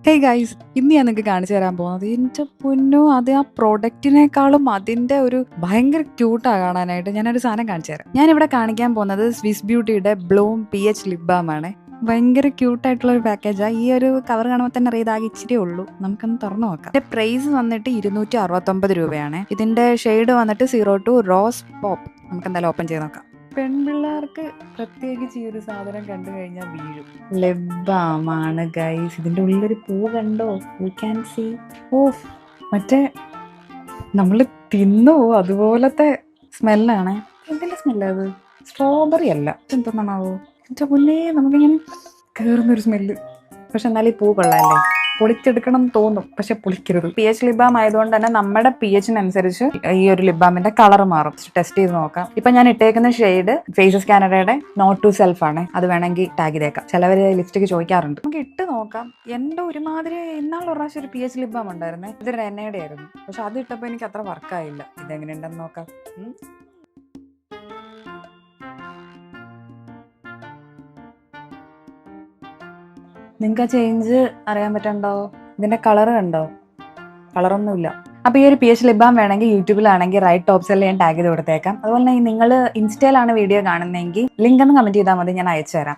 Hey guys, ഇന്ന് ഞാൻ നിങ്ങൾക്ക് കാണിച്ചു തരാൻ പോകുന്നത് എൻ്റെ പൊന്നോ, അത് ആ പ്രൊഡക്റ്റിനേക്കാളും അതിൻ്റെ ഒരു ഭയങ്കര ക്യൂട്ടാണ് കാണാനായിട്ട്. ഞാനൊരു സാധനം കാണിച്ചു തരാം. ഞാനിവിടെ കാണിക്കാൻ പോകുന്നത് സ്വിസ് ബ്യൂട്ടിയുടെ ബ്ലൂം PH ലിപ് ബാം ആണ്. ഭയങ്കര ക്യൂട്ടായിട്ടുള്ള ഒരു പാക്കേജാണ്. ഈ ഒരു കവർ കാണുമ്പോൾ തന്നെ അറിയാം ഇതാകെ ഇച്ചിരി ഉള്ളൂ. നമുക്കൊന്ന് തുറന്നു നോക്കാം. ഇതിന്റെ പ്രൈസ് വന്നിട്ട് 269 രൂപയാണ്. ഇതിന്റെ ഷെയ്ഡ് വന്നിട്ട് 02 റോസ് പോപ്പ്. നമുക്ക് എന്തായാലും ഓപ്പൺ ചെയ്ത് നോക്കാം. പെൺപിള്ളേർക്ക് പ്രത്യേകിച്ച് ഈ ഒരു സാധനം കണ്ടു കഴിഞ്ഞാൽ വീഴും. ലിപ് ബാം ആണ് ഗൈസ്. ഇതിന്റെ ഉള്ളിലൊരു പൂ കണ്ടോ? You can see. ഓ, മറ്റേ നമ്മൾ തിന്നു അതുപോലത്തെ സ്മെല്ലാണ്. എന്തിന്റെ സ്മെല്ല് അത്? സ്ട്രോബെറി അല്ല, എന്തെന്നാണാവോ? എന്റെ മുന്നേ നമുക്കിങ്ങനെ കയറുന്നൊരു സ്മെല്ല്. പക്ഷെ എന്നാലും ഈ പൂ കൊള്ളാല്ലേ, പൊളിച്ചെടുക്കണം എന്ന് തോന്നും, പക്ഷെ പൊളിക്കരുത്. PH ലിപ് ബാം ആയതുകൊണ്ട് തന്നെ നമ്മുടെ PH-നനുസരിച്ച് ഈ ഒരു ലിപ് ബാമിന്റെ കളർ മാറും. ടെസ്റ്റ് ചെയ്ത് നോക്കാം. ഇപ്പൊ ഞാൻ ഇട്ടേക്കുന്ന ഷെയ്ഡ് ഫേസസ് കാനഡയുടെ നോട്ട് ടു സെൽഫ് ആണ്. അത് വേണമെങ്കിൽ ടാഗ് ചെയ്തേക്കാം. ചിലവര് ലിപ്സ്റ്റിക് ചോദിക്കാറുണ്ട്. നമുക്ക് ഇട്ട് നോക്കാം. എന്റെ ഒരുമാതിരി ഇന്നാളൊരു പ്രാവശ്യം ഒരു PH ലിപ് ബാം ഉണ്ടായിരുന്നേ. ഇതൊരു എണ്ണയുടെ ആയിരുന്നു, പക്ഷെ അത് ഇട്ടപ്പോൾ എനിക്ക് അത്ര വർക്കായില്ല. ഇതെങ്ങനെയുണ്ടെന്ന് നോക്കാം. നിങ്ങൾക്ക് ആ ചേഞ്ച് അറിയാൻ പറ്റണ്ടോ? ഇതിന്റെ കളർ കണ്ടോ? കളറൊന്നുമില്ല. അപ്പൊ ഈ ഒരു PH ലിപ് ബാം വേണമെങ്കിൽ യൂട്യൂബിലാണെങ്കിൽ റൈറ്റ് ടോപ്സിൽ ഞാൻ ടാഗ് ചെയ്ത് കൊടുത്തേക്കാം. അതുപോലെ തന്നെ നിങ്ങൾ ഇൻസ്റ്റയിലാണ് വീഡിയോ കാണുന്നതെങ്കിൽ ലിങ്ക് ഒന്ന് കമന്റ് ചെയ്താൽ മതി, ഞാൻ അയച്ചു തരാം.